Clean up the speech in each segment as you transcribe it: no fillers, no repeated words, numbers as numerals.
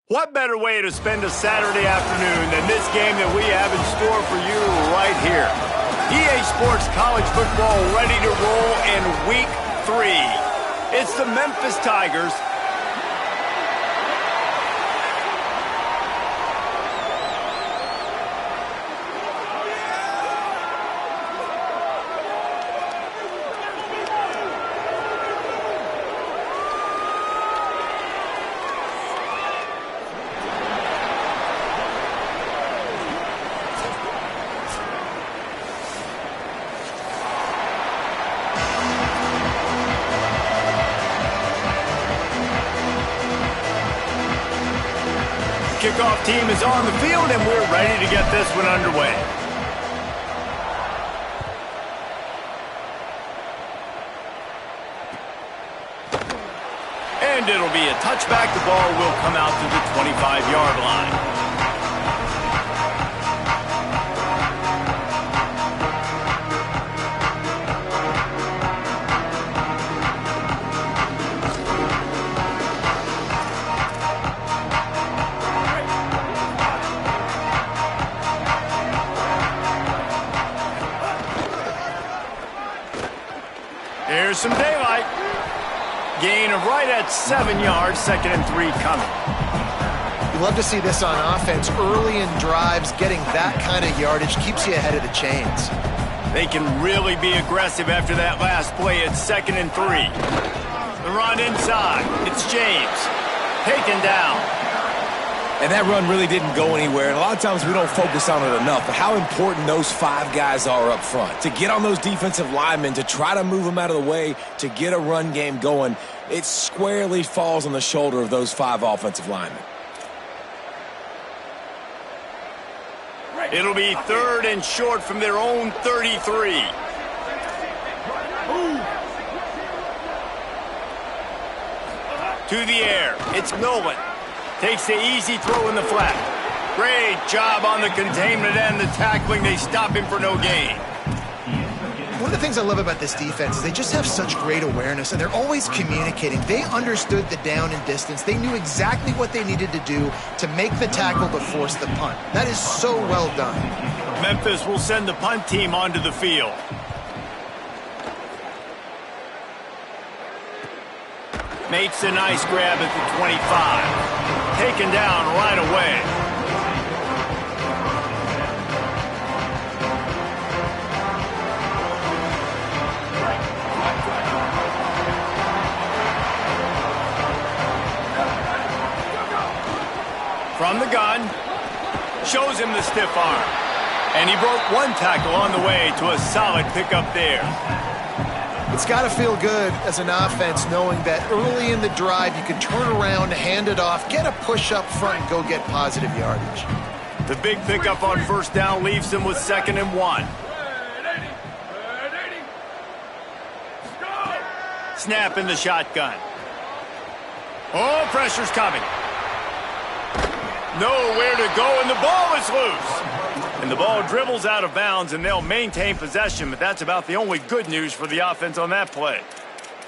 What better way to spend a Saturday afternoon than this game that we have in store for you right here? EA Sports College Football ready to roll in Week 3. It's the Memphis Tigers Kickoff team is on the field, and we're ready to get this one underway. And it'll be a touchback. The ball will come out to the 25-yard line. Here's some daylight. Gain of right at 7 yards, 2nd and 3 coming. You love to see this on offense. Early in drives, getting that kind of yardage keeps you ahead of the chains. They can really be aggressive after that last play at 2nd and 3. The run inside. It's James. Taken down. And that run really didn't go anywhere. And a lot of times we don't focus on it enough, but how important those 5 guys are up front. To get on those defensive linemen, to try to move them out of the way, to get a run game going, it squarely falls on the shoulder of those 5 offensive linemen. It'll be 3rd and short from their own 33. To the air. It's Nolan. Takes the easy throw in the flat. Great job on the containment and the tackling. They stop him for no gain. One of the things I love about this defense is they just have such great awareness, and they're always communicating. They understood the down and distance. They knew exactly what they needed to do to make the tackle to force the punt. That is so well done. Memphis will send the punt team onto the field. Makes a nice grab at the 25. Taken down right away. From the gun. Shows him the stiff arm. And he broke one tackle on the way to a solid pickup there. It's got to feel good as an offense knowing that early in the drive you can turn around, hand it off, get a push up front, and go get positive yardage. The big pickup on 1st down leaves them with 2nd and 1. Snap in the shotgun. Oh, pressure's coming. Nowhere to go, and the ball is loose. And the ball dribbles out of bounds, and they'll maintain possession, but that's about the only good news for the offense on that play.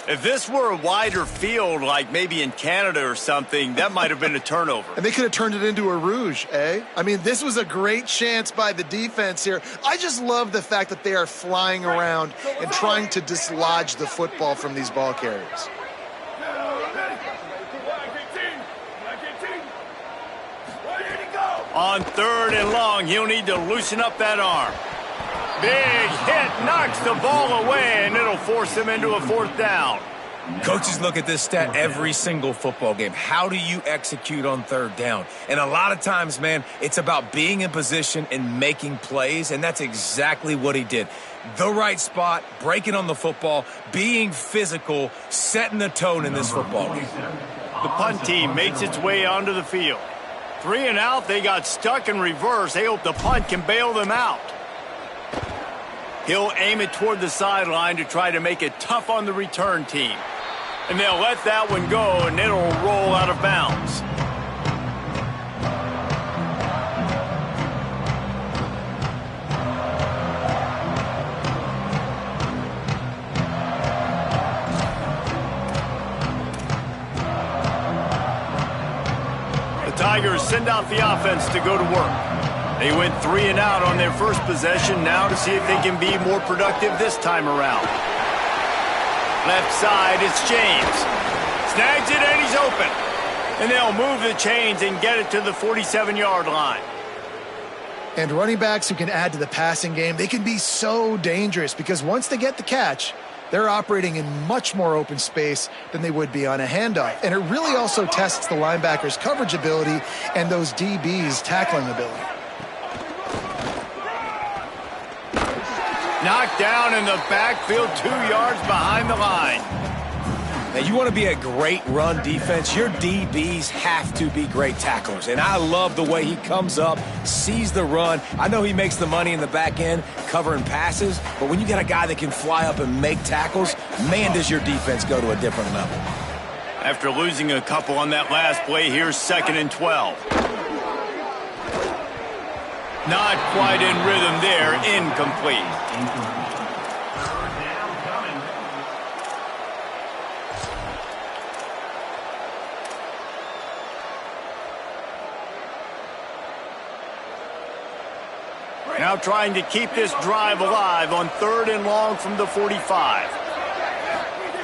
If this were a wider field, like maybe in Canada or something, that might have been a turnover. And they could have turned it into a rouge, eh? I mean, this was a great chance by the defense here. I just love the fact that they are flying around and trying to dislodge the football from these ball carriers. On 3rd and long, he'll need to loosen up that arm. Big hit, knocks the ball away, and it'll force him into a 4th down. Coaches look at this stat every single football game. How do you execute on 3rd down? And a lot of times, man, it's about being in position and making plays, and that's exactly what he did. The right spot, breaking on the football, being physical, setting the tone in this football game. The punt team makes its way onto the field. 3 and out, they got stuck in reverse. They hope the punt can bail them out. He'll aim it toward the sideline to try to make it tough on the return team. And they'll let that one go, and it'll roll out of bounds. Tigers send out the offense to go to work. They went 3 and out on their first possession, now to see if they can be more productive this time around. Left side, it's James. Snags it and he's open. And they'll move the chains and get it to the 47-yard line. And running backs who can add to the passing game, they can be so dangerous because once they get the catch, they're operating in much more open space than they would be on a handoff. And it really also tests the linebackers' coverage ability and those DBs' tackling ability. Knocked down in the backfield, 2 yards behind the line. Now, you want to be a great run defense, your DBs have to be great tacklers. And I love the way he comes up, sees the run. I know he makes the money in the back end covering passes, but when you got a guy that can fly up and make tackles, man, does your defense go to a different level. After losing a couple on that last play, here's 2nd and 12. Not quite in rhythm there, incomplete. Now trying to keep this drive alive on 3rd and long from the 45.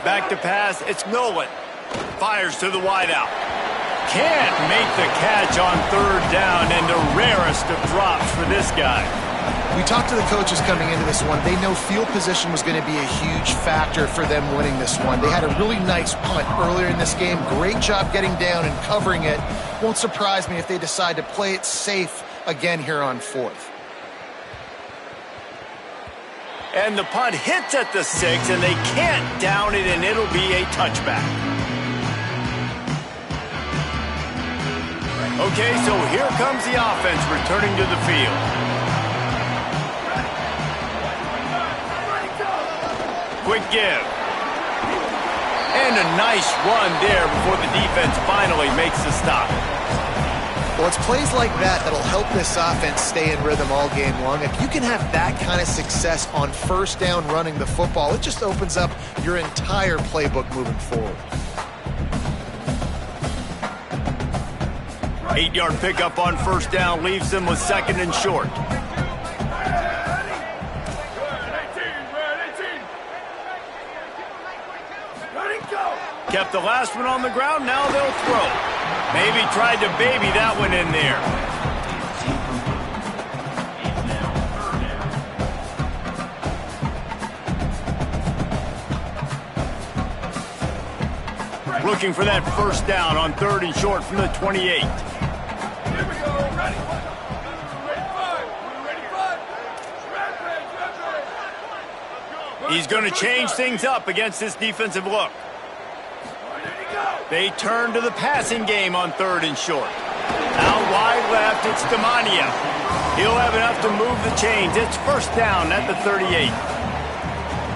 Back to pass, it's Nolan. Fires to the wideout. Can't make the catch on 3rd down, and the rarest of drops for this guy. We talked to the coaches coming into this one. They know field position was going to be a huge factor for them winning this one. They had a really nice punt earlier in this game. Great job getting down and covering it. Won't surprise me if they decide to play it safe again here on 4th. And the punt hits at the 6, and they can't down it, and it'll be a touchback. Okay, so here comes the offense returning to the field. Quick give. And a nice run there before the defense finally makes the stop. Well, it's plays like that that'll help this offense stay in rhythm all game long. If you can have that kind of success on 1st down running the football, it just opens up your entire playbook moving forward. 8-yard pickup on 1st down leaves them with 2nd and short. Kept the last one on the ground, now they'll throw. Maybe tried to baby that one in there. Looking for that 1st down on 3rd and short from the 28. Here we go, ready. He's going to change things up against this defensive look. They turn to the passing game on 3rd and short. Out wide left, it's Demania. He'll have enough to move the chains. It's 1st down at the 38.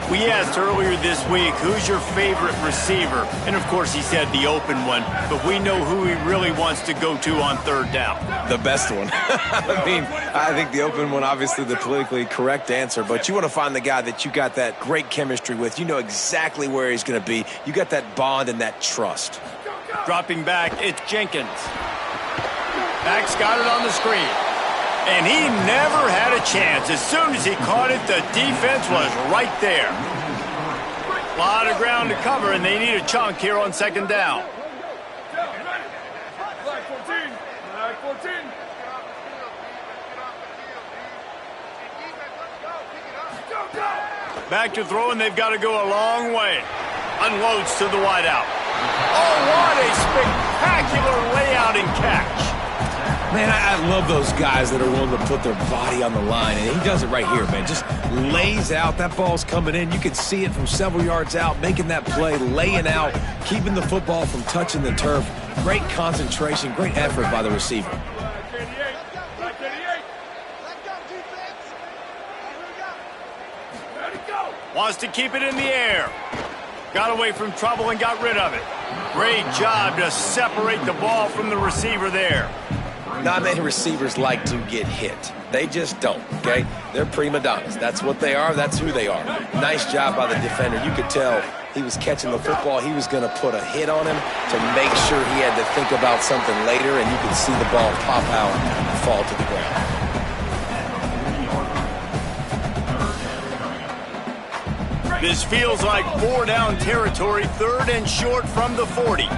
We asked earlier this week, who's your favorite receiver? And, of course, he said the open one. But we know who he really wants to go to on 3rd down. The best one. I mean, I think the open one, obviously the politically correct answer. But you want to find the guy that you got that great chemistry with. You know exactly where he's going to be. You got that bond and that trust. Dropping back, it's Jenkins. Back's got it on the screen. And he never had a chance. As soon as he caught it, the defense was right there. A lot of ground to cover, and they need a chunk here on 2nd down. Flag 14. Flag 14. Back to throw, and they've got to go a long way. Unloads to the wideout. Oh, what a spectacular layout and catch. Man, I love those guys that are willing to put their body on the line, and he does it right here, man. Just lays out. That ball's coming in. You can see it from several yards out, making that play, laying out, keeping the football from touching the turf. Great concentration, great effort by the receiver. Wants to keep it in the air. Got away from trouble and got rid of it. Great job to separate the ball from the receiver there. Not many receivers like to get hit. They just don't, okay? They're prima donnas. That's what they are. That's who they are. Nice job by the defender. You could tell he was catching the football, he was going to put a hit on him to make sure he had to think about something later, and you could see the ball pop out and fall to the ground. This feels like 4-down territory, 3rd and short from the 40.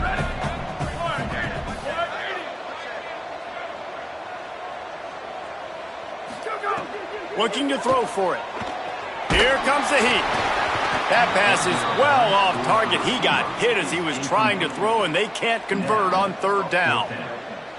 Looking to throw for it. Here comes the heat. That pass is well off target. He got hit as he was trying to throw, and they can't convert on 3rd down.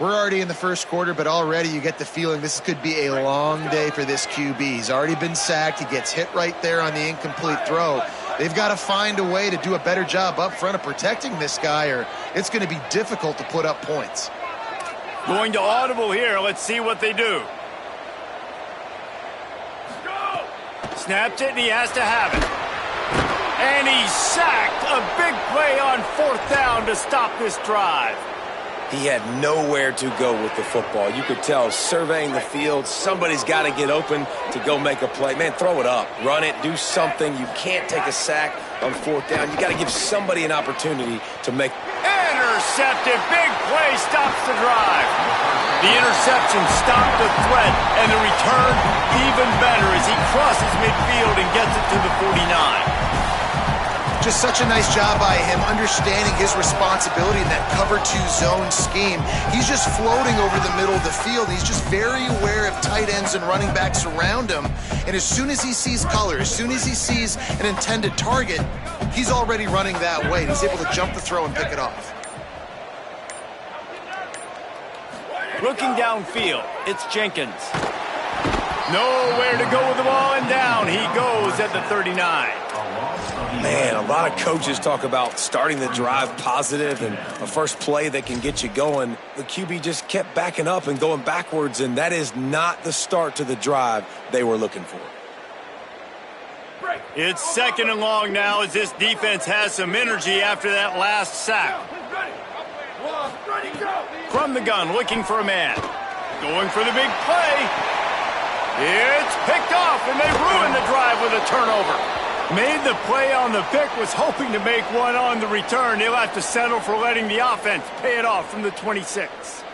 We're already in the first quarter, but already you get the feeling this could be a long day for this QB. He's already been sacked. He gets hit right there on the incomplete throw. They've got to find a way to do a better job up front of protecting this guy, or it's going to be difficult to put up points. Going to audible here. Let's see what they do. Snapped it, and he has to have it. And he's sacked. A big play on 4th down to stop this drive. He had nowhere to go with the football. You could tell, surveying the field, somebody's got to get open to go make a play. Man, throw it up. Run it. Do something. You can't take a sack on 4th down. You got to give somebody an opportunity to make. Intercepted. Big play stops the drive. The interception stopped the threat, and the return even better as he crosses midfield and gets it to the 49. Just such a nice job by him, understanding his responsibility in that cover 2 zone scheme. He's just floating over the middle of the field. He's just very aware of tight ends and running backs around him. And as soon as he sees color, as soon as he sees an intended target, he's already running that way. He's able to jump the throw and pick it off. Looking downfield, it's Jenkins. Nowhere to go with the ball, and down he goes at the 39. Man, a lot of coaches talk about starting the drive positive and a first play that can get you going. The QB just kept backing up and going backwards, and that is not the start to the drive they were looking for. It's 2nd and long now as this defense has some energy after that last sack. From the gun, looking for a man. Going for the big play. It's picked off, and they ruin the drive with a turnover. Made the play on the pick, was hoping to make one on the return. He'll have to settle for letting the offense pay it off from the 26.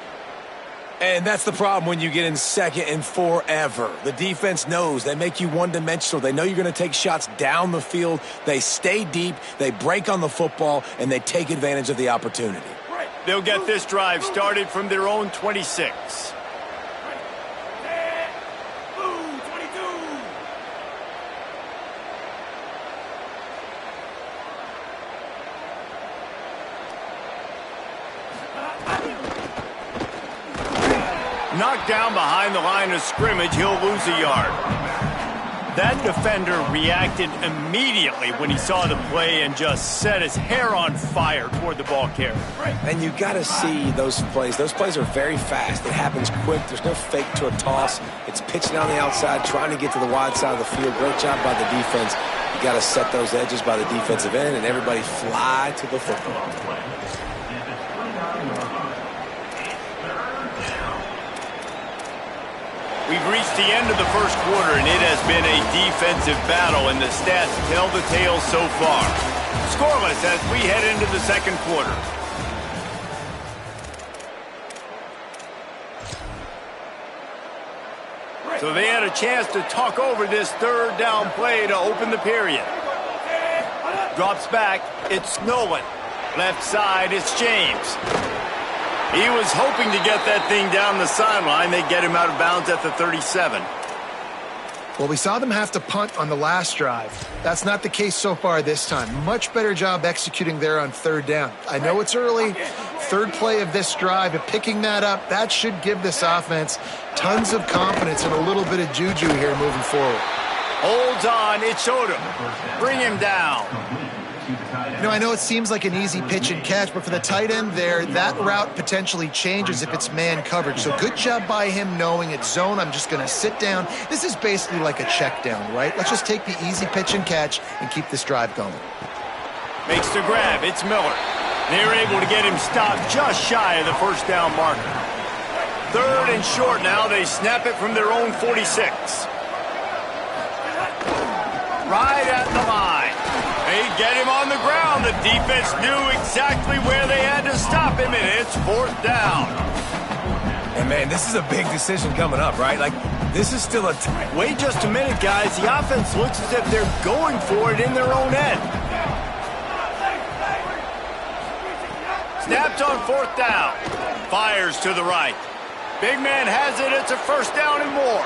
And that's the problem when you get in 2nd and forever. The defense knows they make you one-dimensional. They know you're going to take shots down the field. They stay deep, they break on the football, and they take advantage of the opportunity. They'll get this drive started from their own 26. Knocked down behind the line of scrimmage, he'll lose a yard. That defender reacted immediately when he saw the play and just set his hair on fire toward the ball carrier. And you got to see those plays. Those plays are very fast. It happens quick. There's no fake to a toss. It's pitching on the outside, trying to get to the wide side of the field. Great job by the defense. You got to set those edges by the defensive end, and everybody fly to the football. We've reached the end of the first quarter, and it has been a defensive battle, and the stats tell the tale so far. Scoreless as we head into the 2nd quarter. So they had a chance to talk over this 3rd down play to open the period. Drops back, it's Nolan. Left side, it's James. He was hoping to get that thing down the sideline. They get him out of bounds at the 37. Well, we saw them have to punt on the last drive. That's not the case so far this time. Much better job executing there on 3rd down. I know it's early. 3rd play of this drive, and picking that up, that should give this offense tons of confidence and a little bit of juju here moving forward. Holds on, it showed him. Bring him down. You know, I know it seems like an easy pitch and catch, but for the tight end there, that route potentially changes if it's man coverage. So good job by him knowing it's zone. I'm just going to sit down. This is basically like a check down, right? Let's just take the easy pitch and catch and keep this drive going. Makes the grab. It's Miller. They're able to get him stopped just shy of the 1st down marker. 3rd and short now. They snap it from their own 46. Right at the line. They get him on the ground. The defense knew exactly where they had to stop him, and it's 4th down. And, man, this is a big decision coming up, right? Like, this is still a tight. Wait just a minute, guys. The offense looks as if they're going for it in their own end. Snapped on 4th down. Fires to the right. Big man has it. It's a 1st down and more.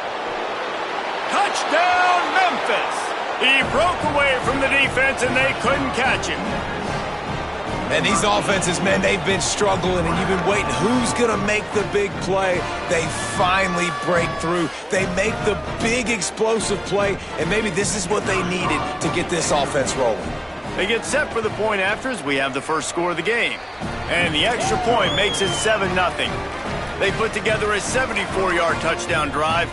Touchdown, Memphis. He broke away from the defense, and they couldn't catch him. And these offenses, man, they've been struggling, and you've been waiting. Who's going to make the big play? They finally break through. They make the big explosive play, and maybe this is what they needed to get this offense rolling. They get set for the point after as we have the first score of the game. And the extra point makes it 7-0. They put together a 74-yard touchdown drive.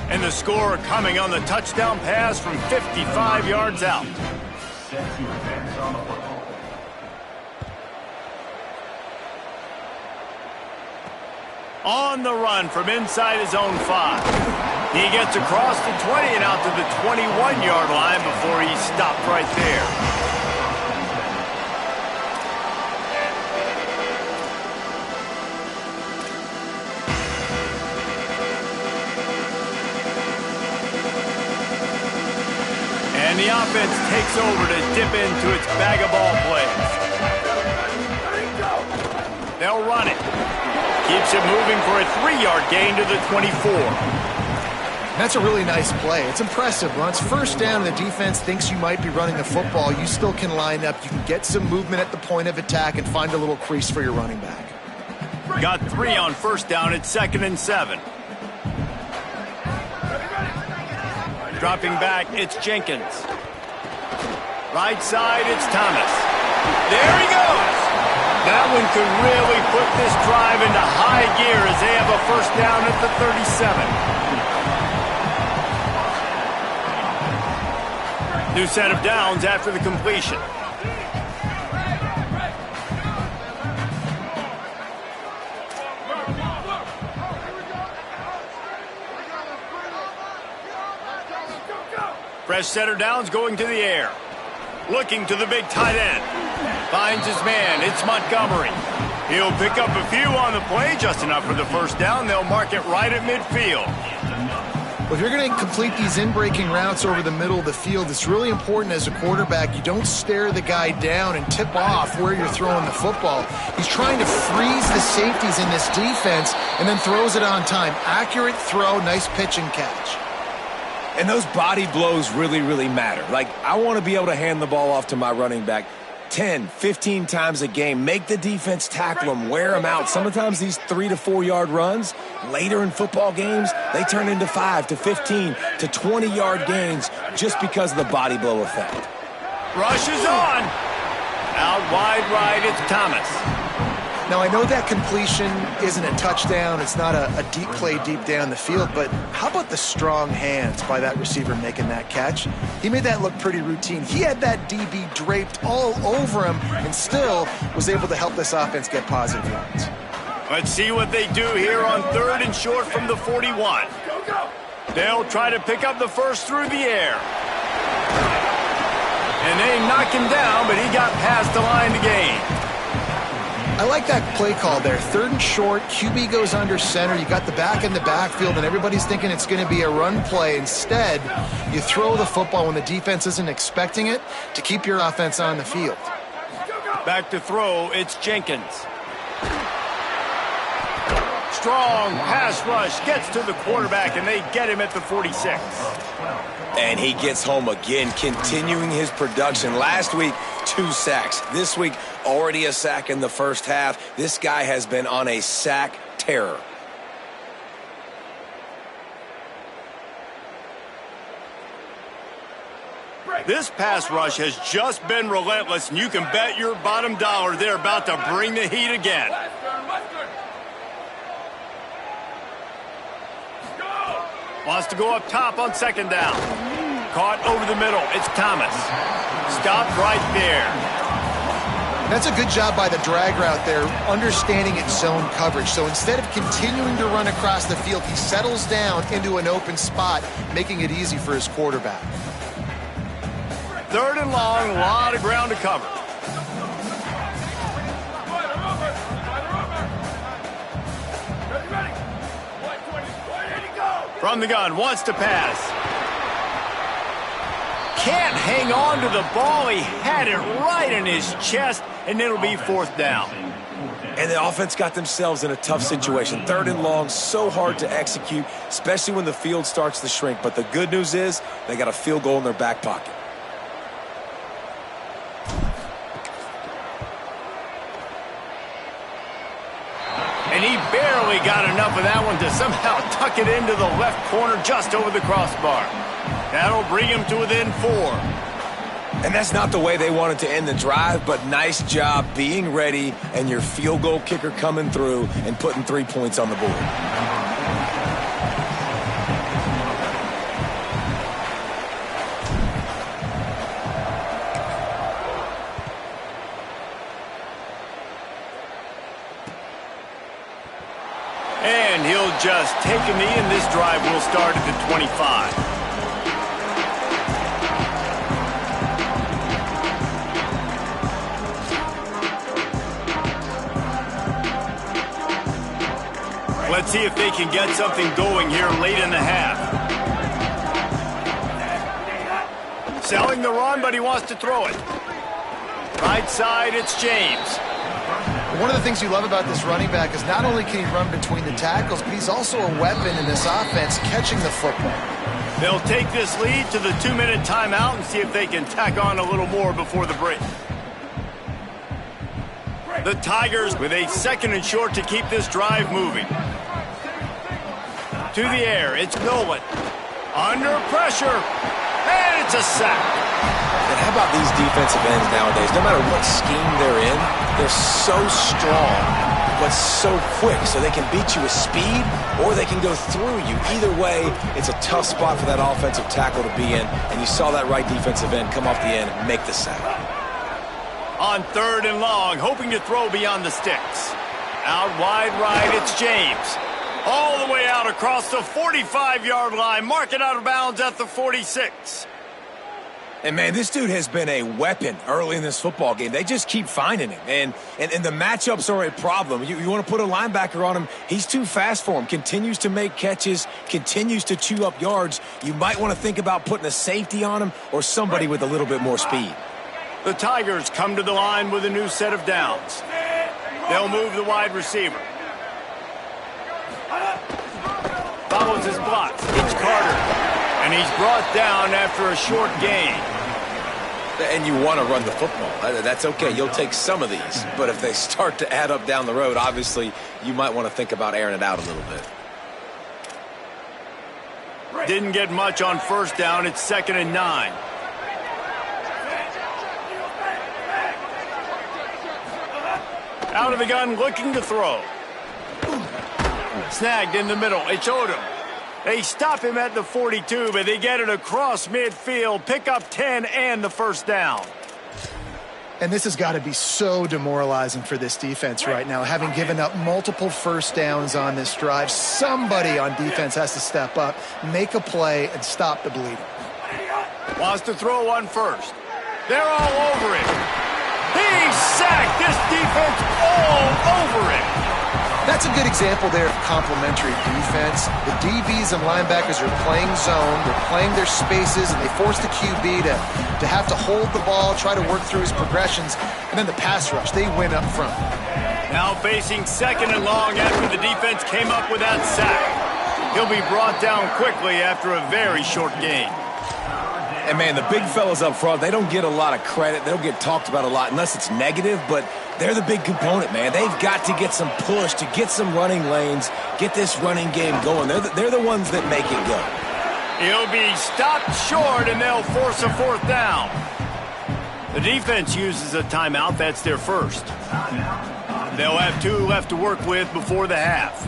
And the score coming on the touchdown pass from 55 yards out. On the run from inside his own 5. He gets across the 20 and out to the 21-yard line before he stopped right there. And the offense takes over to dip into its bag of ball plays. They'll run it. Keeps it moving for a 3-yard gain to the 24. That's a really nice play. It's impressive. When it's 1st down and the defense thinks you might be running the football, you still can line up. You can get some movement at the point of attack and find a little crease for your running back. Got 3 on 1st down at 2nd and 7. Dropping back, it's Jenkins. Right side, it's Thomas. There he goes. That one could really put this drive into high gear as they have a 1st down at the 37. New set of downs after the completion. Fresh set of downs going to the air. Looking to the big tight end. Finds his man. It's Montgomery. He'll pick up a few on the play, just enough for the 1st down. They'll mark it right at midfield. Well, if you're going to complete these in-breaking routes over the middle of the field, it's really important as a quarterback you don't stare the guy down and tip off where you're throwing the football. He's trying to freeze the safeties in this defense and then throws it on time. Accurate throw, nice pitch and catch. And those body blows really, really matter. Like, I want to be able to hand the ball off to my running back 10, 15 times a game. Make the defense tackle them, wear them out. Sometimes these 3 to 4 yard runs, later in football games, they turn into 5 to 15 to 20 yard gains just because of the body blow effect. Rush is on. Out wide right, it's Thomas. Now, I know that completion isn't a touchdown. It's not a deep play deep down the field, but how about the strong hands by that receiver making that catch? He made that look pretty routine. He had that DB draped all over him and still was able to help this offense get positive yards. Let's see what they do here on 3rd and short from the 41. They'll try to pick up the first through the air. And they knock him down, but he got past the line to gain. I like that play call there. 3rd and short, QB goes under center. You got the back in the backfield, and everybody's thinking it's going to be a run play. Instead, you throw the football when the defense isn't expecting it to keep your offense on the field. Back to throw, it's Jenkins. Strong pass rush gets to the quarterback, and they get him at the 46. And he gets home again, continuing his production. Last week, 2 sacks. This week, already a sack in the first half. This guy has been on a sack terror. This pass rush has just been relentless, and you can bet your bottom dollar they're about to bring the heat again. Wants to go up top on 2nd down. Caught over the middle. It's Thomas. Stopped right there. That's a good job by the drag route there, understanding its zone coverage. So instead of continuing to run across the field, he settles down into an open spot, making it easy for his quarterback. 3rd and long, a lot of ground to cover. From the gun, wants to pass. Can't hang on to the ball. He had it right in his chest, and it'll be 4th down. And the offense got themselves in a tough situation. 3rd and long, so hard to execute, especially when the field starts to shrink. But the good news is they got a field goal in their back pocket. And he barely got enough of that one to somehow tuck it into the left corner just over the crossbar. That'll bring him to within 4. And that's not the way they wanted to end the drive, but nice job being ready and your field goal kicker coming through and putting 3 points on the board. And he'll just take a knee, and this drive will start at the 25. Let's see if they can get something going here late in the half. Selling the run, but he wants to throw it. Right side, it's James. One of the things you love about this running back is not only can he run between the tackles, but he's also a weapon in this offense catching the football. They'll take this lead to the 2-minute timeout and see if they can tack on a little more before the break. The Tigers with a 2nd and short to keep this drive moving. To the air, it's Nolan. Under pressure, and it's a sack. And how about these defensive ends nowadays? No matter what scheme they're in, they're so strong, but so quick. So they can beat you with speed, or they can go through you. Either way, it's a tough spot for that offensive tackle to be in. And you saw that right defensive end come off the end and make the sack. On 3rd and long, hoping to throw beyond the sticks. Out wide right, it's James. All the way out across the 45-yard line. Mark it out of bounds at the 46. And, man, this dude has been a weapon early in this football game. They just keep finding him. And the matchups are a problem. You want to put a linebacker on him, he's too fast for him. Continues to make catches, continues to chew up yards. You might want to think about putting a safety on him or somebody with a little bit more speed. The Tigers come to the line with a new set of downs. They'll move the wide receiver. Follows his blocks. It's Carter. And he's brought down after a short gain. And you want to run the football. That's okay. You'll take some of these. But if they start to add up down the road, obviously, you might want to think about airing it out a little bit. Didn't get much on 1st down. It's 2nd and 9. Out of the gun, looking to throw. Snagged in the middle. It's Odom. They stop him at the 42, but they get it across midfield. Pick up 10 and the 1st down. And this has got to be so demoralizing for this defense right now, having given up multiple 1st downs on this drive. Somebody on defense has to step up, make a play, and stop the bleeding. Wants to throw on 1st. They're all over it. He's sacked. This defense all over it. That's a good example there of complementary defense. The DBs and linebackers are playing zone, they're playing their spaces, and they force the QB to have to hold the ball, try to work through his progressions, and then the pass rush, they win up front. Now facing 2nd and long after the defense came up with that sack. He'll be brought down quickly after a very short gain. And, man, the big fellas up front, they don't get a lot of credit. They don't get talked about a lot unless it's negative, but they're the big component, man. They've got to get some push, to get some running lanes, get this running game going. They're the ones that make it go. He'll be stopped short, and they'll force a 4th down. The defense uses a timeout. That's their 1st. They'll have 2 left to work with before the half.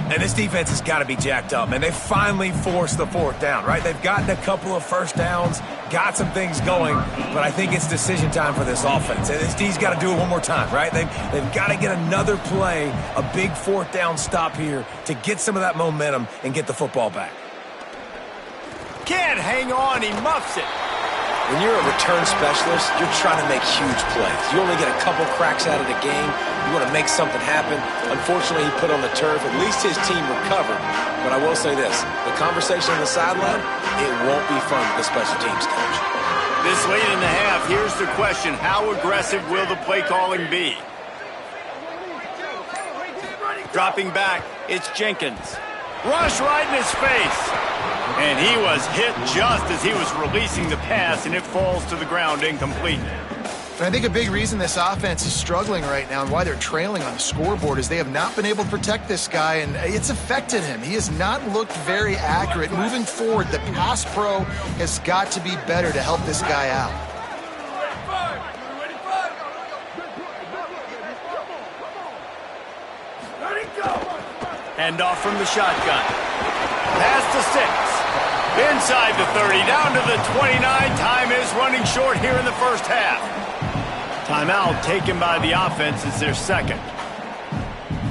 And this defense has got to be jacked up, man. They finally forced the 4th down, right? They've gotten a couple of 1st downs, got some things going, but I think it's decision time for this offense. And this D's got to do it one more time, right? They've got to get another play, a big 4th down stop here to get some of that momentum and get the football back. Can't hang on. He muffs it. When you're a return specialist, you're trying to make huge plays. You only get a couple cracks out of the game. You want to make something happen. Unfortunately, he put on the turf. At least his team recovered. But I will say this, the conversation on the sideline, it won't be fun with the special teams coach. This late in the half, here's the question. How aggressive will the play calling be? Dropping back, it's Jenkins. Rush right in his face. And he was hit just as he was releasing the pass, and it falls to the ground incomplete. And I think a big reason this offense is struggling right now and why they're trailing on the scoreboard is they have not been able to protect this guy, and it's affected him. He has not looked very accurate. Moving forward, the pass pro has got to be better to help this guy out. Hand off from the shotgun. Pass to 6. Inside the 30, down to the 29. Time is running short here in the first half. Timeout taken by the offense is their second.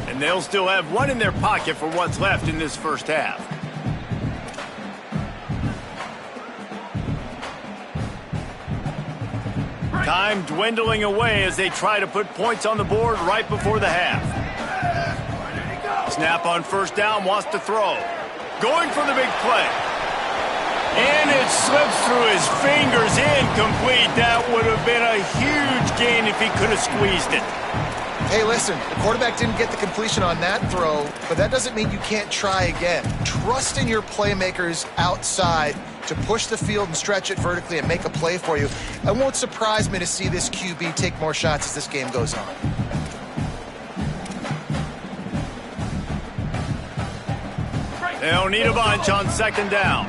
And they'll still have one in their pocket for what's left in this first half. Time dwindling away as they try to put points on the board right before the half. Snap on first down, wants to throw. Going for the big play. And it slips through his fingers, incomplete. That would have been a huge gain if he could have squeezed it. Hey, listen, the quarterback didn't get the completion on that throw, but that doesn't mean you can't try again. Trust in your playmakers outside to push the field and stretch it vertically and make a play for you. It won't surprise me to see this QB take more shots as this game goes on. They'll need a bunch on second down.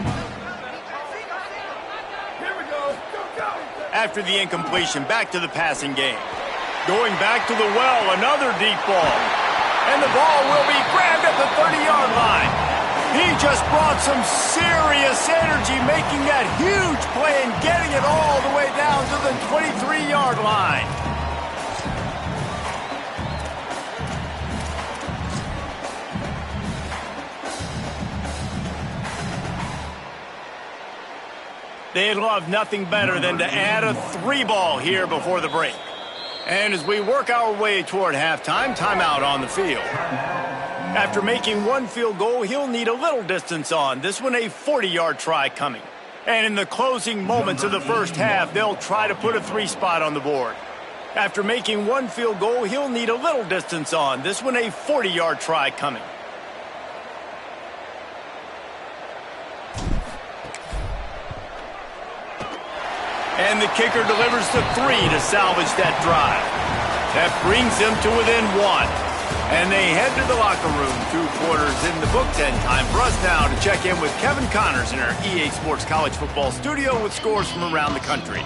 After the incompletion, back to the passing game. Going back to the well, another deep ball. And the ball will be grabbed at the 30-yard line. He just brought some serious energy, making that huge play and getting it all the way down to the 23-yard line. They'd love nothing better than to add a 3-ball here before the break. And as we work our way toward halftime, timeout on the field. After making one field goal, he'll need a little distance on. This one a 40-yard try coming. And in the closing moments of the first half, they'll try to put a 3 spot on the board. After making one field goal, he'll need a little distance on. This one a 40-yard try coming. And the kicker delivers the 3 to salvage that drive. That brings them to within 1. And they head to the locker room. 2 quarters in the books, and time for us now to check in with Kevin Connors in our EA Sports College Football studio with scores from around the country.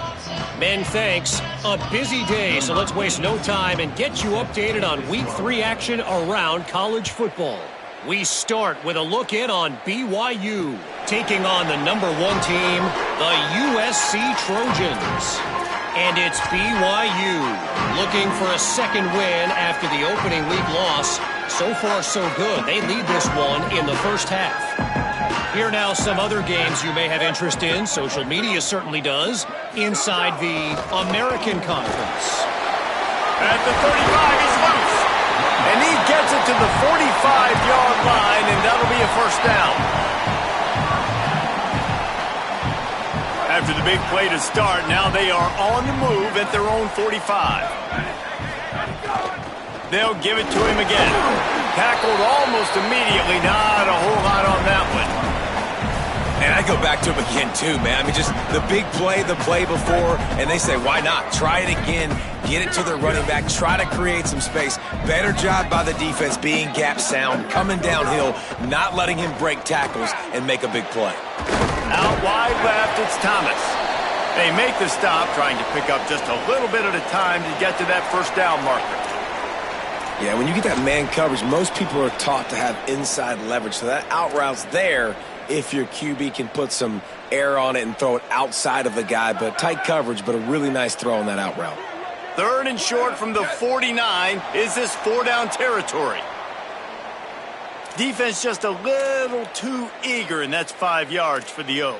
Ben, thanks. A busy day, so let's waste no time and get you updated on Week 3 action around college football. We start with a look in on BYU, taking on the number 1 team, the USC Trojans. And it's BYU looking for a second win after the opening week loss. So far, so good. They lead this one in the first half. Here now some other games you may have interest in. Social media certainly does. Inside the American Conference. At the 35, he's loose. And he gets it to the 45-yard line, and that'll be a first down. After the big play to start, now they are on the move at their own 45. They'll give it to him again. Tackled almost immediately. Not a whole lot on that one. And I go back to him again, too, man. I mean, just the big play, the play before, and they say, why not? Try it again. Get it to their running back. Try to create some space. Better job by the defense being gap sound, coming downhill, not letting him break tackles and make a big play. Out wide left, it's Thomas. They make the stop, trying to pick up just a little bit at a time to get to that first down marker. Yeah, when you get that man coverage, most people are taught to have inside leverage. So that out route's there if your QB can put some air on it and throw it outside of the guy. But tight coverage, but a really nice throw on that out route. 3rd and short from the 49. Is this 4-down territory? Defense just a little too eager, and that's 5 yards for the O.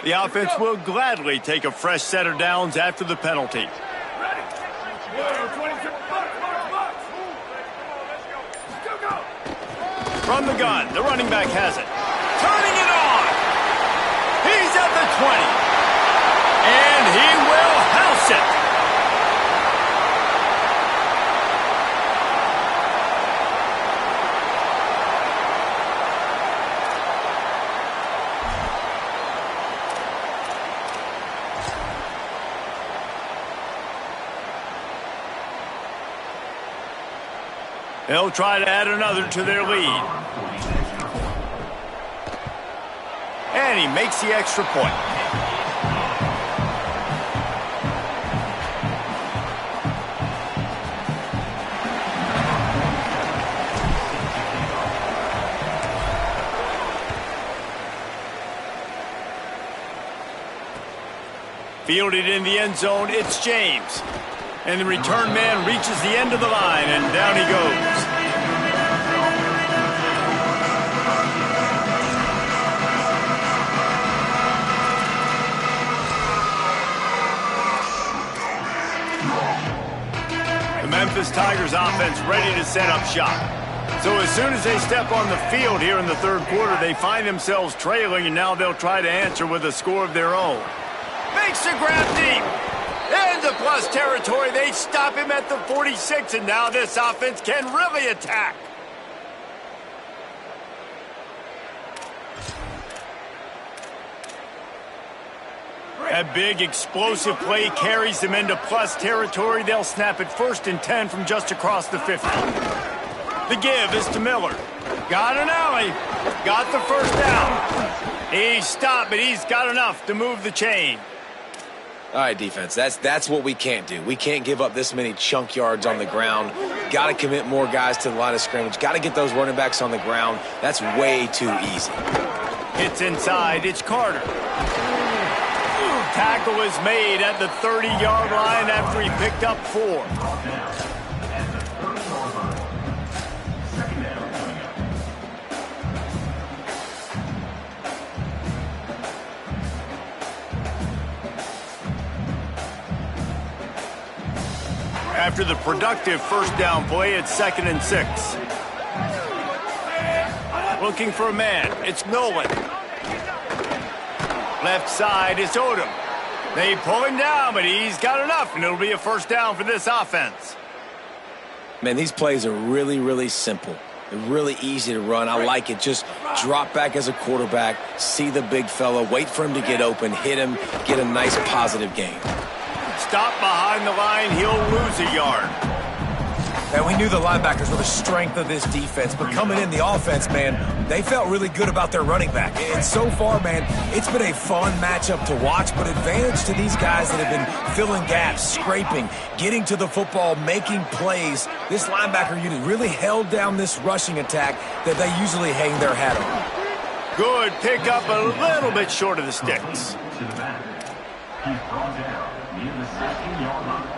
The offense will gladly take a fresh set of downs after the penalty. Ready. Whoa, 22. Box. Go. From the gun, the running back has it. Turning it on. He's at the 20. And he will house it. They'll try to add another to their lead. And he makes the extra point. Fielded in the end zone, it's James. And the return man reaches the end of the line, and down he goes. The Memphis Tigers offense ready to set up shop. So as soon as they step on the field here in the third quarter, they find themselves trailing, and now they'll try to answer with a score of their own. Makes the grab deep. Into plus territory. They stop him at the 46, and now this offense can really attack. That big explosive play carries them into plus territory. They'll snap it 1st and 10 from just across the 50. The give is to Miller. Got an alley. Got the first down. He's stopped, but he's got enough to move the chain. All right, defense, that's what we can't do. We can't give up this many chunk yards on the ground. Got to commit more guys to the line of scrimmage. Got to get those running backs on the ground. That's way too easy. It's inside. It's Carter. Tackle is made at the 30-yard line after he picked up 4. After the productive first down play, it's 2nd and 6. Looking for a man. It's Nolan. Left side, it's Odom. They pull him down, but he's got enough, and it'll be a first down for this offense. Man, these plays are really, really simple. They're really easy to run. I like it. Just drop back as a quarterback, see the big fella, wait for him to get open, hit him, get a nice positive gain. Stop behind the line, he'll lose a yard. And we knew the linebackers were the strength of this defense, but coming in the offense, man, they felt really good about their running back. And so far, man, it's been a fun matchup to watch, but advantage to these guys that have been filling gaps, scraping, getting to the football, making plays. This linebacker unit really held down this rushing attack that they usually hang their hat on. Good pickup, a little bit short of the sticks. He's brought down near the 16-yard line.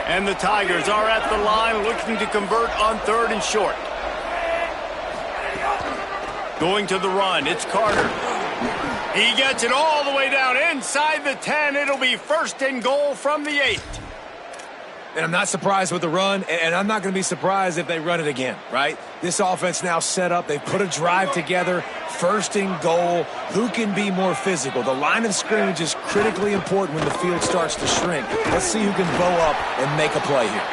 And the Tigers are at the line looking to convert on 3rd and short. Going to the run, it's Carter. He gets it all the way down inside the 10. It'll be 1st and goal from the 8. And I'm not surprised with the run, and I'm not going to be surprised if they run it again, right? This offense now set up. They've put a drive together. 1st and goal. Who can be more physical? The line of scrimmage is critically important when the field starts to shrink. Let's see who can bow up and make a play here.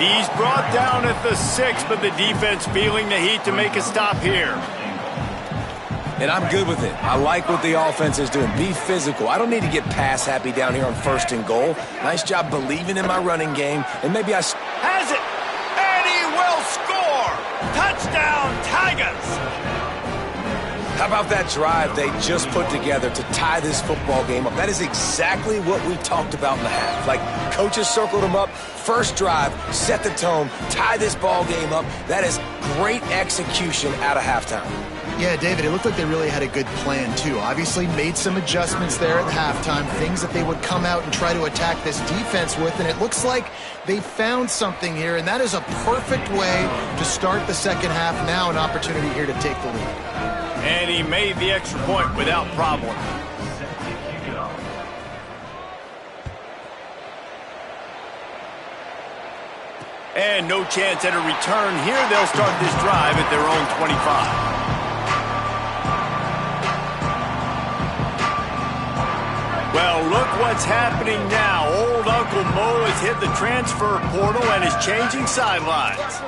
He's brought down at the 6, but the defense feeling the heat to make a stop here. And I'm good with it. I like what the offense is doing. Be physical. I don't need to get pass happy down here on 1st and goal. Nice job believing in my running game. And maybe I... Has it! And he will score! Touchdown, Tigers! How about that drive they just put together to tie this football game up? That is exactly what we talked about in the half. Like, coaches circled them up. First drive, set the tone, tie this ball game up. That is great execution out of halftime. Yeah, David, it looked like they really had a good plan, too. Obviously made some adjustments there at halftime, things that they would come out and try to attack this defense with, and it looks like they found something here, and that is a perfect way to start the second half. Now an opportunity here to take the lead. And he made the extra point without problem. And no chance at a return here. They'll start this drive at their own 25. Well, look what's happening now. Old Uncle Mo has hit the transfer portal and is changing sidelines.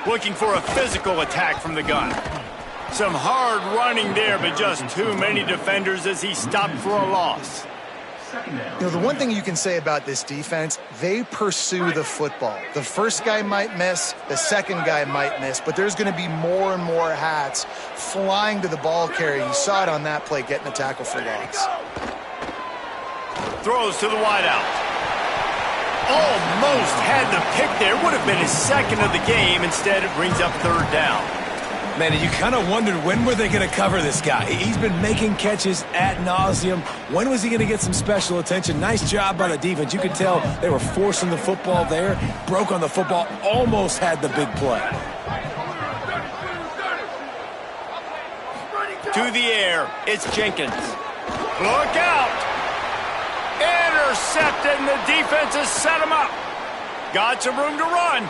Looking for a physical attack from the gun. Some hard running there, but just too many defenders as he stopped for a loss. You know, the one thing you can say about this defense, they pursue the football. The first guy might miss, the second guy might miss, but there's going to be more and more hats flying to the ball carrier. You saw it on that play, getting a tackle for loss. Throws to the wideout. Almost had the pick there. Would have been his second of the game. Instead, it brings up third down. Man, you kind of wondered when were they going to cover this guy. He's been making catches ad nauseum. When was he going to get some special attention? Nice job by the defense. You could tell they were forcing the football there. Broke on the football. Almost had the big play. To the air. It's Jenkins. Look out. Intercepted, and the defense has set him up. Got some room to run.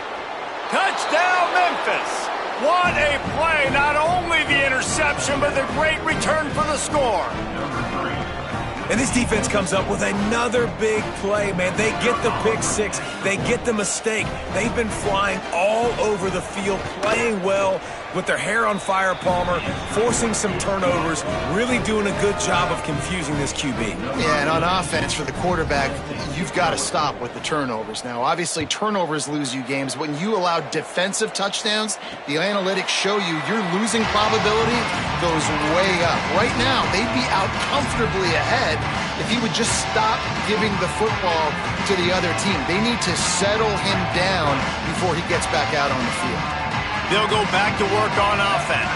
Touchdown, Memphis. What a play. Not only the interception, but the great return for the score. And this defense comes up with another big play, man. They get the pick six. They get the mistake. They've been flying all over the field, playing well with their hair on fire, Palmer, forcing some turnovers, really doing a good job of confusing this QB. Yeah, and on offense for the quarterback, you've got to stop with the turnovers. Now, obviously, turnovers lose you games. When you allow defensive touchdowns, the analytics show you your losing probability goes way up. Right now, they'd be out comfortably ahead if he would just stop giving the football to the other team. They need to settle him down before he gets back out on the field. They'll go back to work on offense.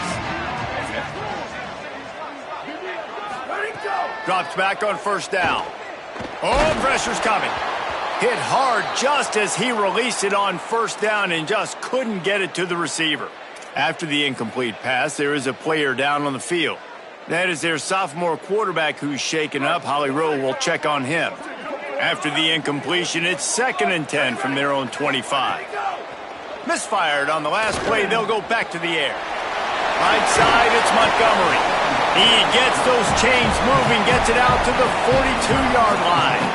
Drops back on first down. Oh, pressure's coming. Hit hard just as he released it on first down and just couldn't get it to the receiver. After the incomplete pass, there is a player down on the field. That is their sophomore quarterback who's shaken up. Holly Rowe will check on him. After the incompletion, it's 2nd and 10 from their own 25. Misfired on the last play. They'll go back to the air. Right side, it's Montgomery. He gets those chains moving, gets it out to the 42-yard line.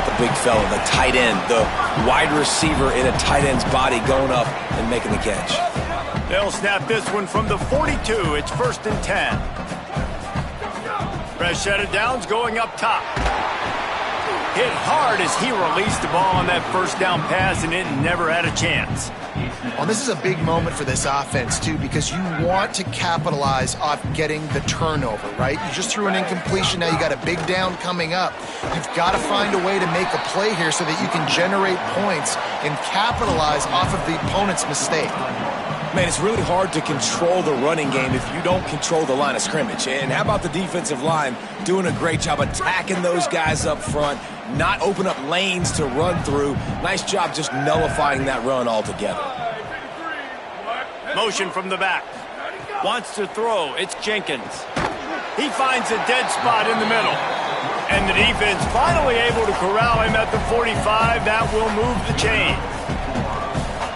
The big fella, the tight end, the wide receiver in a tight end's body going up and making the catch. They'll snap this one from the 42. It's 1st and 10. Fresh set of downs going up top. Hit hard as he released the ball on that first down pass, and it never had a chance. Well, this is a big moment for this offense, too, because you want to capitalize off getting the turnover, right? You just threw an incompletion. Now you got a big down coming up. You've got to find a way to make a play here so that you can generate points and capitalize off of the opponent's mistake. Man, it's really hard to control the running game if you don't control the line of scrimmage. And how about the defensive line doing a great job attacking those guys up front, not open up lanes to run through. Nice job just nullifying that run altogether. Motion from the back. Wants to throw. It's Jenkins. He finds a dead spot in the middle. And the defense finally able to corral him at the 45. That will move the chain.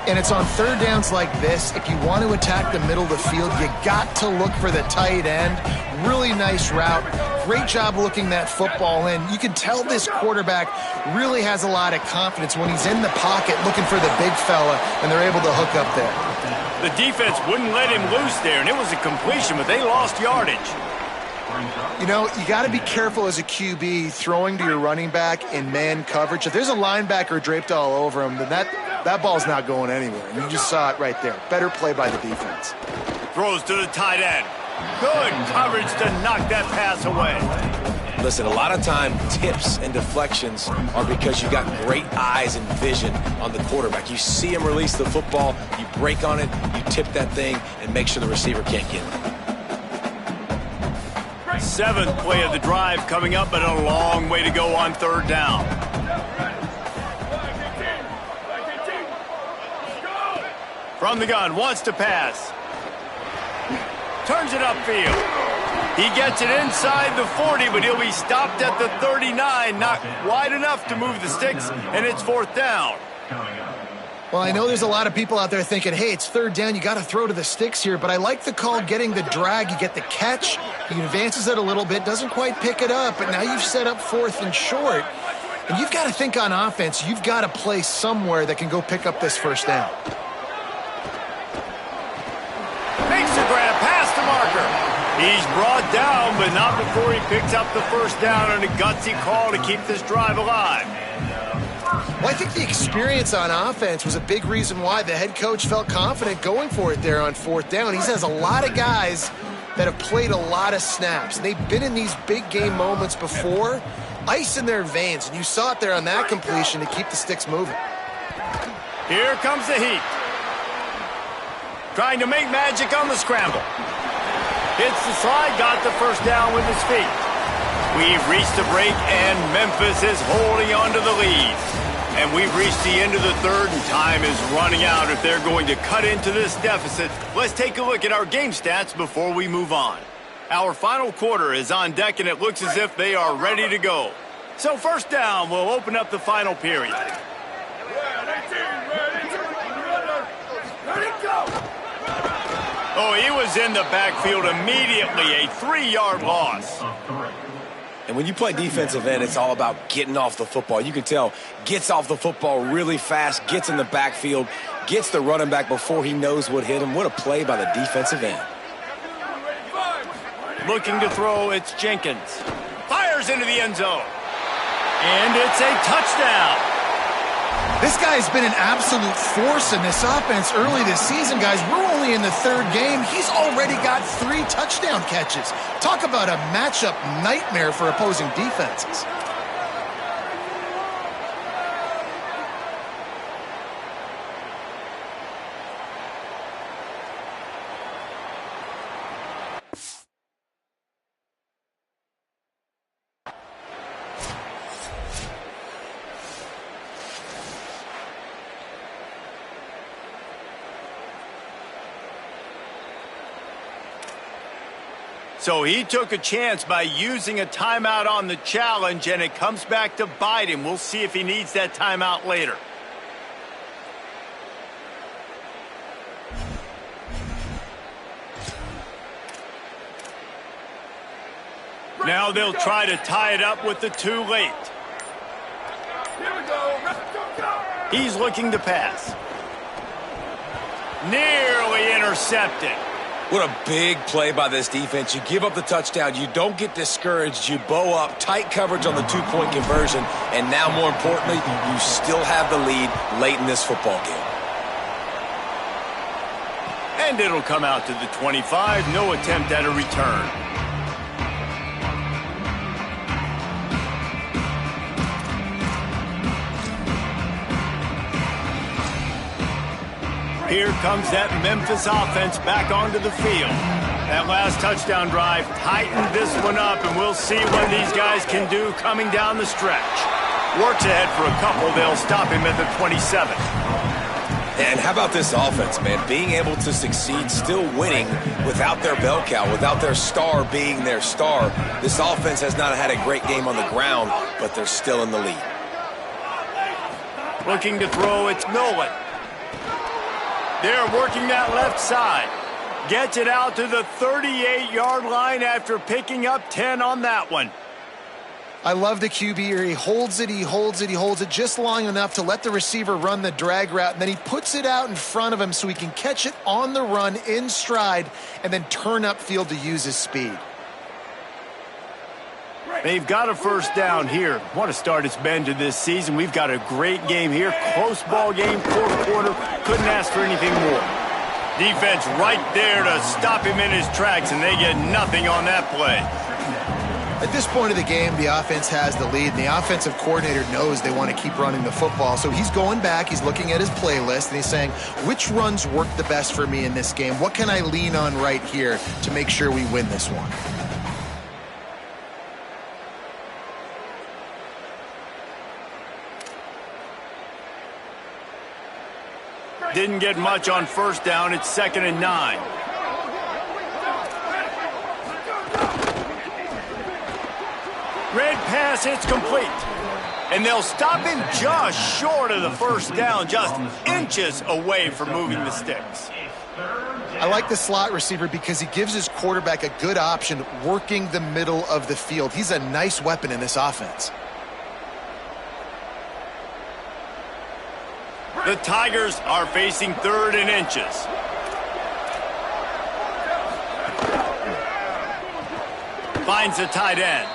And it's on third downs like this. If you want to attack the middle of the field, you got to look for the tight end. Really nice route. Great job looking that football in. You can tell this quarterback really has a lot of confidence when he's in the pocket looking for the big fella, and they're able to hook up there. The defense wouldn't let him loose there, and it was a completion, but they lost yardage. You know, you got to be careful as a QB throwing to your running back in man coverage. If there's a linebacker draped all over him, then that ball's not going anywhere. And you just saw it right there. Better play by the defense. Throws to the tight end. Good coverage to knock that pass away. Listen, a lot of time tips and deflections are because you got great eyes and vision on the quarterback. You see him release the football, you break on it, you tip that thing, and make sure the receiver can't get it. 7th play of the drive coming up, but a long way to go on 3rd down. From the gun, wants to pass. Turns it upfield. He gets it inside the 40, but he'll be stopped at the 39. Not wide enough to move the sticks, and it's 4th down. Well, I know there's a lot of people out there thinking, hey, it's 3rd down, you got to throw to the sticks here, but I like the call getting the drag. You get the catch, he advances it a little bit, doesn't quite pick it up, but now you've set up 4th and short. And you've got to think on offense, you've got to play somewhere that can go pick up this 1st down. Makes the grab past the marker. He's brought down, but not before he picks up the 1st down on a gutsy call to keep this drive alive. Well, I think the experience on offense was a big reason why the head coach felt confident going for it there on 4th down. He has a lot of guys that have played a lot of snaps. They've been in these big game moments before, ice in their veins, and you saw it there on that completion to keep the sticks moving. Here comes the heat. Trying to make magic on the scramble. Hits the slide, got the 1st down with his feet. We've reached the break, and Memphis is holding on to the lead. And we've reached the end of the 3rd, and time is running out if they're going to cut into this deficit. Let's take a look at our game stats before we move on. Our final quarter is on deck, and it looks as if they are ready to go. So 1st down will open up the final period. Oh, he was in the backfield immediately, a 3-yard loss. And when you play defensive end, it's all about getting off the football. You can tell, gets off the football really fast, gets in the backfield, gets the running back before he knows what hit him. What a play by the defensive end. Looking to throw, it's Jenkins. Fires into the end zone. And it's a touchdown. This guy's been an absolute force in this offense early this season, guys. We're only in the 3rd game. He's already got 3 touchdown catches. Talk about a matchup nightmare for opposing defenses. So he took a chance by using a timeout on the challenge, and it comes back to bite him. We'll see if he needs that timeout later. Now they'll try to tie it up with the 2 late. He's looking to pass. Nearly intercepted. What a big play by this defense. You give up the touchdown. You don't get discouraged. You bow up. Tight coverage on the 2-point conversion. And now, more importantly, you still have the lead late in this football game. And it'll come out to the 25. No attempt at a return. Here comes that Memphis offense back onto the field. That last touchdown drive tightened this one up, and we'll see what these guys can do coming down the stretch. Works ahead for a couple. They'll stop him at the 27. And how about this offense, man? Being able to succeed, still winning without their bell cow, without their star being their star. This offense has not had a great game on the ground, but they're still in the lead. Looking to throw, it's Nolan. They're working that left side. Gets it out to the 38-yard line after picking up 10 on that one. I love the QB here. He holds it, he holds it, he holds it just long enough to let the receiver run the drag route, and then he puts it out in front of him so he can catch it on the run in stride and then turn upfield to use his speed. They've got a 1st down here. What a start it's been to this season. We've got a great game here. Close ball game, 4th quarter. Couldn't ask for anything more. Defense right there to stop him in his tracks, and they get nothing on that play. At this point of the game, the offense has the lead, and the offensive coordinator knows they want to keep running the football. So he's going back, he's looking at his playlist, and he's saying, which runs work the best for me in this game? What can I lean on right here to make sure we win this one? Didn't get much on first down. It's 2nd and 9. Red pass hits complete. And they'll stop him just short of the first down, just inches away from moving the sticks. I like the slot receiver because he gives his quarterback a good option working the middle of the field. He's a nice weapon in this offense. The Tigers are facing 3rd and inches. Finds the tight end.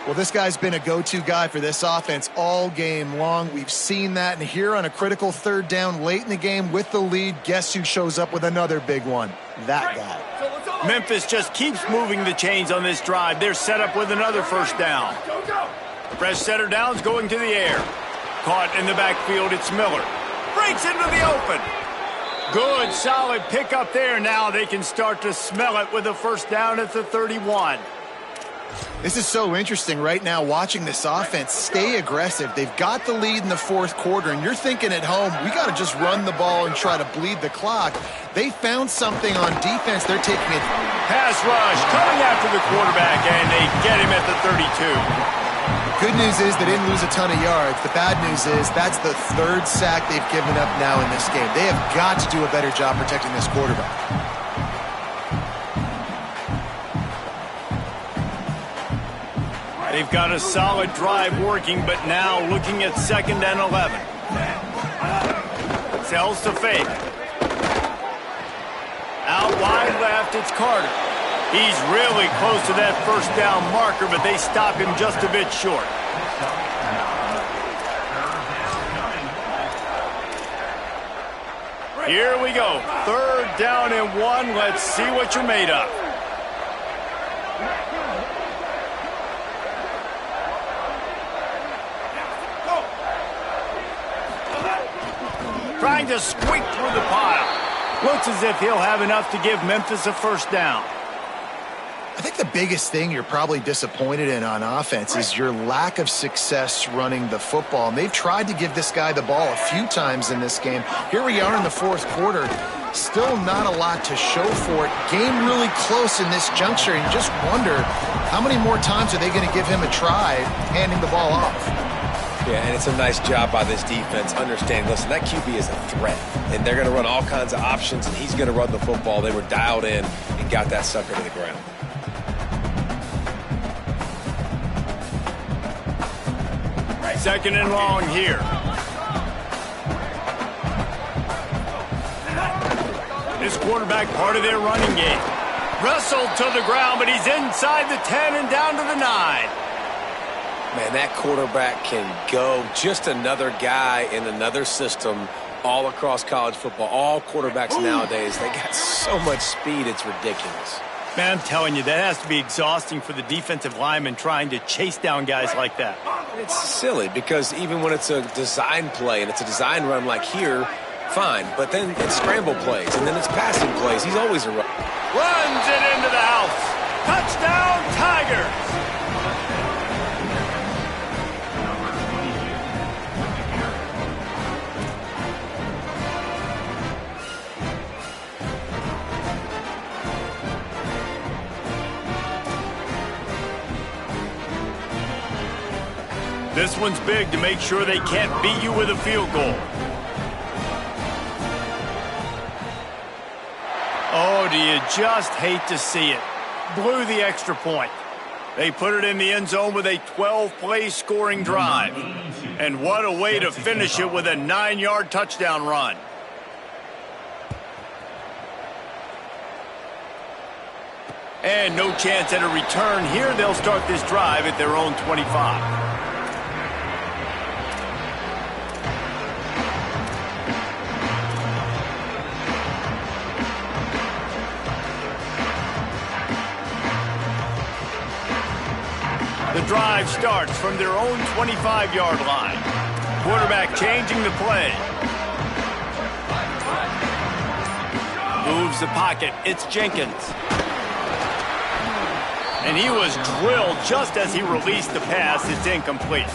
Well, this guy's been a go-to guy for this offense all game long. We've seen that, and here on a critical 3rd down late in the game with the lead, guess who shows up with another big one? That guy. Memphis just keeps moving the chains on this drive. They're set up with another first down. Fresh setter downs going to the air. Caught in the backfield, it's Miller. Breaks into the open. Good, solid pickup there. Now they can start to smell it with a first down at the 31. This is so interesting right now watching this offense stay aggressive. They've got the lead in the 4th quarter, and you're thinking at home, we got to just run the ball and try to bleed the clock. They found something on defense. They're taking it. Pass rush coming after the quarterback, and they get him at the 32. Good news is they didn't lose a ton of yards. The bad news is that's the 3rd sack they've given up now in this game. They have got to do a better job protecting this quarterback. They've got a solid drive working, but now looking at 2nd and 11. Sells to fake. Out wide left, it's Carter. He's really close to that first down marker, but they stop him just a bit short. Here we go. 3rd down and 1. Let's see what you're made of. Trying to squeak through the pile. Looks as if he'll have enough to give Memphis a first down. I think the biggest thing you're probably disappointed in on offense is your lack of success running the football. And they've tried to give this guy the ball a few times in this game. Here we are in the 4th quarter. Still not a lot to show for it. Game really close in this juncture. And you just wonder how many more times are they going to give him a try handing the ball off. Yeah, and it's a nice job by this defense. Understand, listen, that QB is a threat. And they're going to run all kinds of options, and he's going to run the football. They were dialed in and got that sucker to the ground. Second and long here. This quarterback part of their running game. Wrestled to the ground, but he's inside the 10 and down to the 9. Man, that quarterback can go. Just another guy in another system all across college football. All quarterbacks nowadays, they got so much speed, it's ridiculous. Man, I'm telling you, that has to be exhausting for the defensive lineman trying to chase down guys like that. It's silly because even when it's a design play and it's a design run like here, fine. But then it's scramble plays and then it's passing plays. He's always a run. Runs it into the house. Touchdown, Tigers. This one's big to make sure they can't beat you with a field goal. Oh, do you just hate to see it? Blew the extra point. They put it in the end zone with a 12-play scoring drive. And what a way to finish it with a 9-yard touchdown run. And no chance at a return here. They'll start this drive at their own 25. The drive starts from their own 25-yard line. Quarterback changing the play. Moves the pocket. It's Jenkins. And he was drilled just as he released the pass. It's incomplete.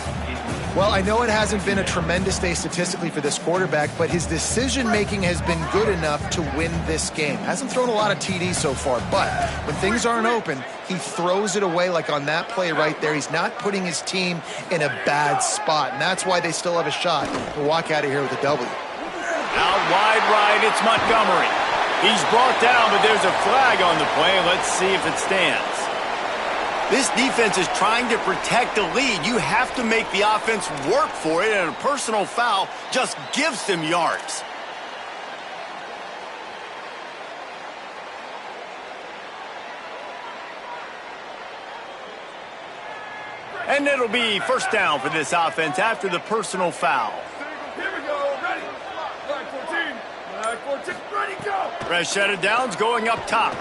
Well, I know it hasn't been a tremendous day statistically for this quarterback, but his decision-making has been good enough to win this game. Hasn't thrown a lot of TDs so far, but when things aren't open, he throws it away like on that play right there. He's not putting his team in a bad spot, and that's why they still have a shot to walk out of here with a W. Out wide right, it's Montgomery. He's brought down, but there's a flag on the play. Let's see if it stands. This defense is trying to protect the lead. You have to make the offense work for it, and a personal foul just gives them yards. And it'll be first down for this offense after the personal foul. Here we go. Ready. Flag 14. Flag 14. Ready, go. Fresh set of downs going up top.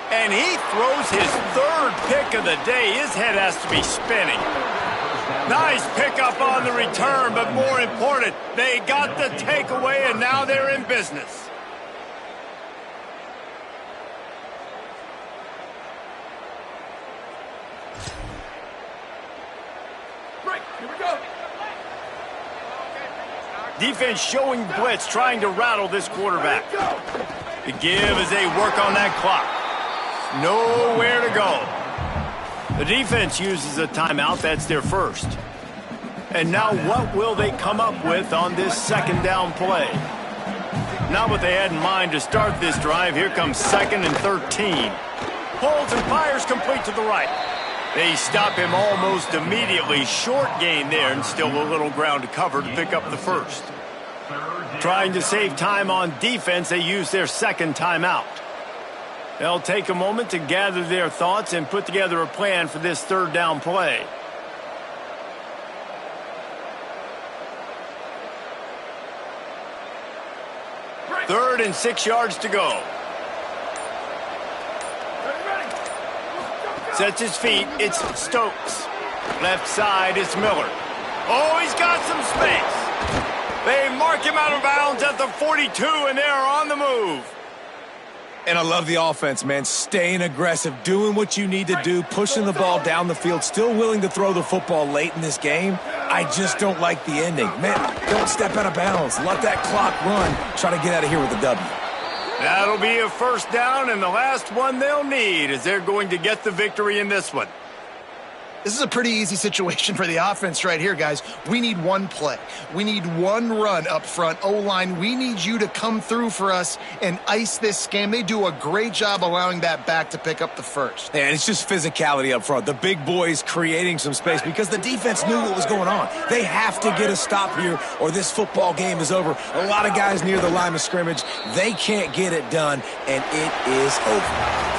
And he throws his third pick of the day. His head has to be spinning. Nice pickup on the return, but more important, they got the takeaway, and now they're in business. Break. Here we go. Defense showing blitz, trying to rattle this quarterback. The give as they work on that clock. Nowhere to go. The defense uses a timeout. That's their first. And now what will they come up with on this second down play? Not what they had in mind to start this drive. Here comes 2nd and 13. Pulls and fires complete to the right. They stop him almost immediately. Short gain there, and still a little ground to cover to pick up the first. Trying to save time on defense, they use their second timeout. They'll take a moment to gather their thoughts and put together a plan for this third down play. Third and 6 yards to go. Sets his feet. It's Stokes. Left side, it's Miller. Oh, he's got some space. They mark him out of bounds at the 42, and they're on the move. And I love the offense, man. Staying aggressive, doing what you need to do, pushing the ball down the field, still willing to throw the football late in this game. I just don't like the ending. Man, don't step out of bounds. Let that clock run. Try to get out of here with a W. That'll be a first down, and the last one they'll need as they're going to get the victory in this one. This is a pretty easy situation for the offense right here, guys. We need one play. We need one run up front. O-line, we need you to come through for us and ice this game. They do a great job allowing that back to pick up the first. And it's just physicality up front. The big boys creating some space because the defense knew what was going on. They have to get a stop here or this football game is over. A lot of guys near the line of scrimmage. They can't get it done, and it is over.